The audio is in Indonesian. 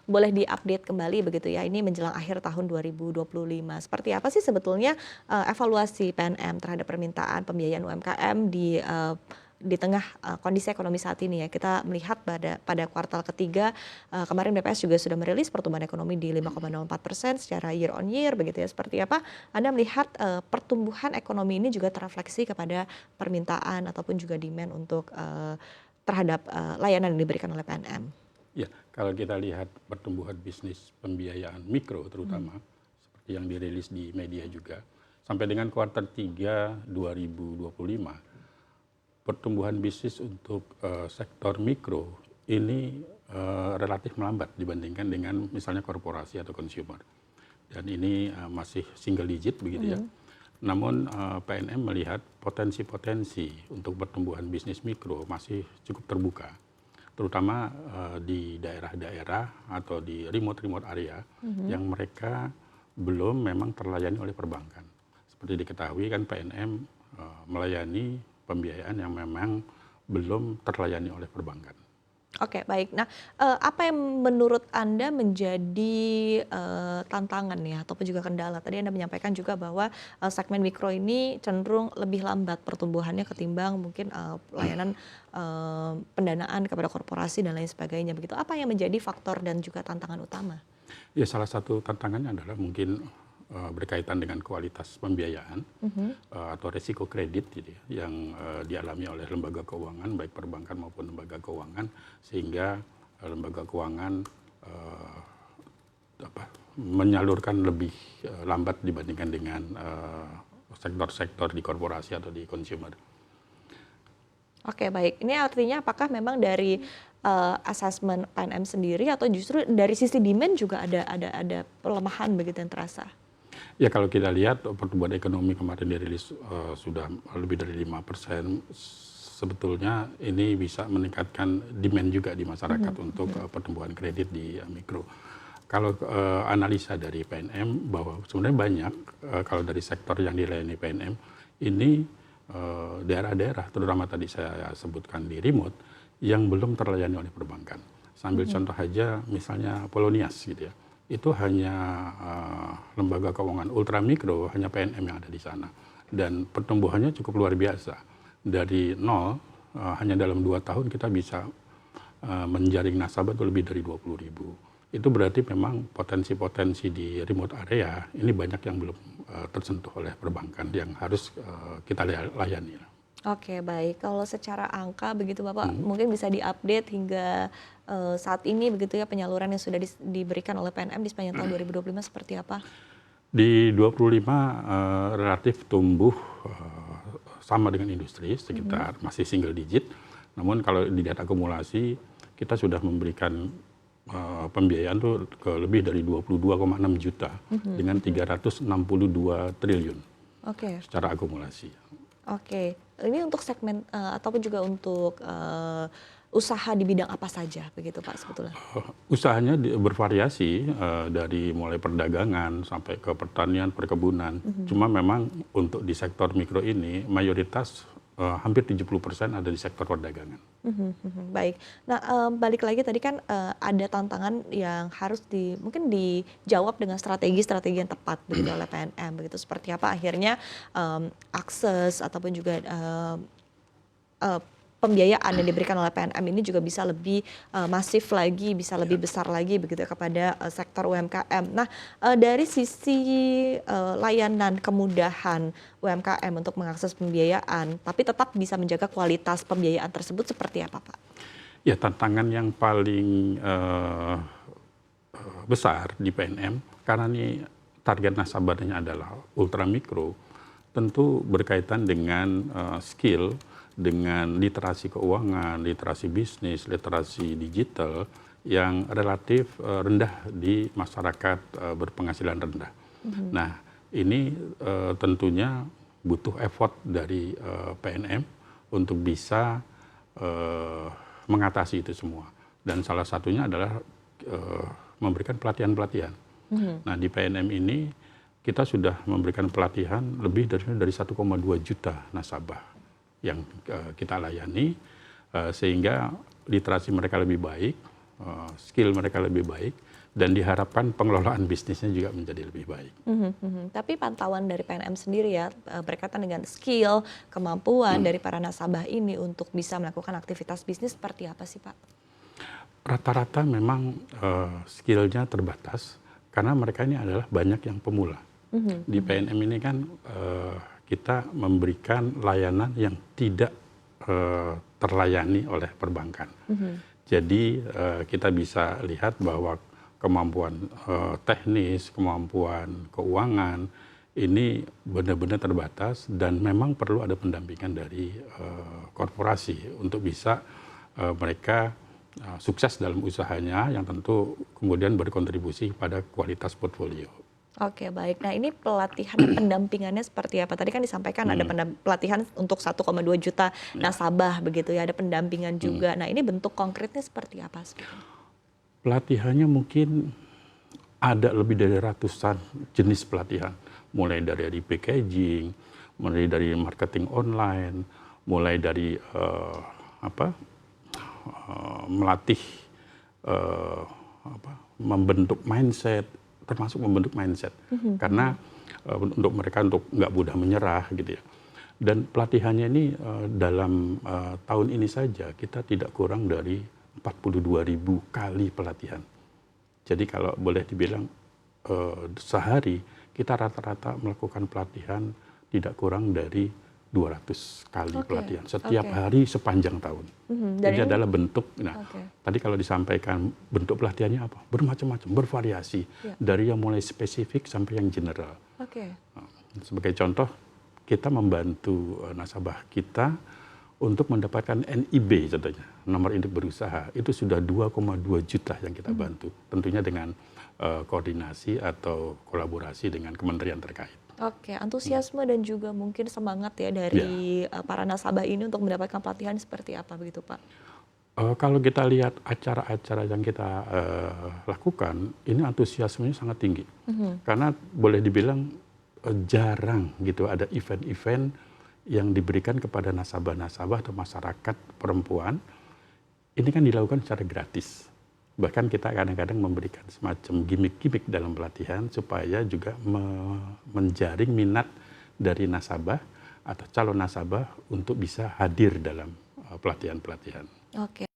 boleh diupdate kembali begitu ya, ini menjelang akhir tahun 2025. Seperti apa sih sebetulnya evaluasi PNM terhadap permintaan pembiayaan UMKM di tengah kondisi ekonomi saat ini ya. Kita melihat pada kuartal ketiga kemarin BPS juga sudah merilis pertumbuhan ekonomi di 5,04% secara year on year begitu ya. Seperti apa Anda melihat pertumbuhan ekonomi ini juga terefleksi kepada permintaan ataupun juga demand untuk terhadap layanan yang diberikan oleh PNM? Ya, kalau kita lihat pertumbuhan bisnis pembiayaan mikro terutama, seperti yang dirilis di media juga, sampai dengan kuartal 3 2025, pertumbuhan bisnis untuk sektor mikro ini relatif melambat dibandingkan dengan misalnya korporasi atau consumer. Dan ini masih single digit begitu ya. Namun PNM melihat potensi-potensi untuk pertumbuhan bisnis mikro masih cukup terbuka, terutama di daerah-daerah atau di remote area yang mereka belum memang terlayani oleh perbankan. Seperti diketahui kan PNM melayani pembiayaan yang memang belum terlayani oleh perbankan. Oke, baik. Nah, apa yang menurut Anda menjadi tantangan ya ataupun juga kendala? Tadi Anda menyampaikan juga bahwa segmen mikro ini cenderung lebih lambat pertumbuhannya ketimbang mungkin layanan pendanaan kepada korporasi dan lain sebagainya. Begitu. Apa yang menjadi faktor dan juga tantangan utama? Ya, salah satu tantangannya adalah mungkin berkaitan dengan kualitas pembiayaan atau resiko kredit gitu ya, yang dialami oleh lembaga keuangan baik perbankan maupun lembaga keuangan, sehingga lembaga keuangan menyalurkan lebih lambat dibandingkan dengan sektor-sektor di korporasi atau di consumer. Oke, baik. Ini artinya apakah memang dari asesmen PNM sendiri atau justru dari sisi demand juga ada pelemahan begitu yang terasa? Ya, kalau kita lihat pertumbuhan ekonomi kemarin dirilis sudah lebih dari 5%, sebetulnya ini bisa meningkatkan demand juga di masyarakat untuk pertumbuhan kredit di mikro. Kalau analisa dari PNM bahwa sebenarnya banyak kalau dari sektor yang dilayani PNM ini daerah-daerah, terutama tadi saya sebutkan di remote, yang belum terlayani oleh perbankan. Sambil contoh aja misalnya Polonias gitu ya. Itu hanya lembaga keuangan ultramikro, hanya PNM yang ada di sana. Dan pertumbuhannya cukup luar biasa. Dari nol, hanya dalam 2 tahun kita bisa menjaring nasabah itu lebih dari 20.000. Itu berarti memang potensi-potensi di remote area ini banyak yang belum tersentuh oleh perbankan yang harus kita layani. Oke, baik. Kalau secara angka begitu Bapak mungkin bisa diupdate hingga saat ini begitu ya penyaluran yang sudah diberikan oleh PNM di sepanjang tahun 2025 seperti apa? Di 25 relatif tumbuh sama dengan industri sekitar masih single digit. Namun kalau dilihat akumulasi kita sudah memberikan pembiayaan tuh ke lebih dari 22,6 juta dengan 362 triliun secara akumulasi. Oke, ini untuk segmen ataupun juga untuk usaha di bidang apa saja begitu Pak sebetulnya? Usahanya bervariasi dari mulai perdagangan sampai ke pertanian, perkebunan. Cuma memang untuk di sektor mikro ini mayoritas hampir 70% ada di sektor perdagangan. Baik. Nah, balik lagi tadi kan ada tantangan yang harus mungkin dijawab dengan strategi-strategi yang tepat begitu oleh PNM begitu. Seperti apa akhirnya akses ataupun juga pembiayaan yang diberikan oleh PNM ini juga bisa lebih masif lagi, bisa lebih besar lagi begitu kepada sektor UMKM. Nah, dari sisi layanan kemudahan UMKM untuk mengakses pembiayaan, tapi tetap bisa menjaga kualitas pembiayaan tersebut seperti apa, Pak? Ya, tantangan yang paling besar di PNM karena ini target nasabahnya adalah ultramikro, tentu berkaitan dengan skill, dengan literasi keuangan, literasi bisnis, literasi digital yang relatif rendah di masyarakat berpenghasilan rendah. Nah, ini tentunya butuh effort dari PNM untuk bisa mengatasi itu semua. Dan salah satunya adalah memberikan pelatihan-pelatihan. Nah, di PNM ini kita sudah memberikan pelatihan lebih dari 1,2 juta nasabah yang kita layani, sehingga literasi mereka lebih baik, skill mereka lebih baik, dan diharapkan pengelolaan bisnisnya juga menjadi lebih baik. Tapi pantauan dari PNM sendiri ya, berkaitan dengan skill, kemampuan dari para nasabah ini untuk bisa melakukan aktivitas bisnis seperti apa sih Pak? Rata-rata memang skillnya terbatas, karena mereka ini adalah banyak yang pemula. Di PNM ini kan kita memberikan layanan yang tidak terlayani oleh perbankan. Jadi kita bisa lihat bahwa kemampuan teknis, kemampuan keuangan ini benar-benar terbatas, dan memang perlu ada pendampingan dari korporasi untuk bisa mereka sukses dalam usahanya, yang tentu kemudian berkontribusi pada kualitas portfolio. Oke, baik. Nah, ini pelatihan dan pendampingannya seperti apa? Tadi kan disampaikan ada pelatihan untuk 1,2 juta nasabah begitu ya, ada pendampingan juga. Nah, ini bentuk konkretnya seperti apa sebetulnya? Pelatihannya mungkin ada lebih dari ratusan jenis pelatihan, mulai dari packaging, mulai dari marketing online, mulai dari melatih membentuk mindset, termasuk membentuk mindset, karena untuk mereka untuk nggak mudah menyerah gitu ya. Dan pelatihannya ini dalam tahun ini saja kita tidak kurang dari 42.000 kali pelatihan. Jadi kalau boleh dibilang sehari kita rata-rata melakukan pelatihan tidak kurang dari 200 kali pelatihan setiap hari sepanjang tahun. Ini adalah bentuk. Nah, tadi kalau disampaikan bentuk pelatihannya apa? Bermacam-macam, bervariasi, dari yang mulai spesifik sampai yang general. Nah, sebagai contoh, kita membantu nasabah kita untuk mendapatkan NIB, contohnya nomor induk berusaha, itu sudah 2,2 juta yang kita bantu, tentunya dengan koordinasi atau kolaborasi dengan kementerian terkait. Oke, antusiasme dan juga mungkin semangat ya dari para nasabah ini untuk mendapatkan pelatihan seperti apa begitu Pak? Kalau kita lihat acara-acara yang kita lakukan, ini antusiasmenya sangat tinggi. Karena boleh dibilang jarang gitu ada event-event yang diberikan kepada nasabah-nasabah atau masyarakat perempuan. Ini kan dilakukan secara gratis. Bahkan kita kadang-kadang memberikan semacam gimmick-gimmick dalam pelatihan supaya juga menjaring minat dari nasabah atau calon nasabah untuk bisa hadir dalam pelatihan-pelatihan. Oke.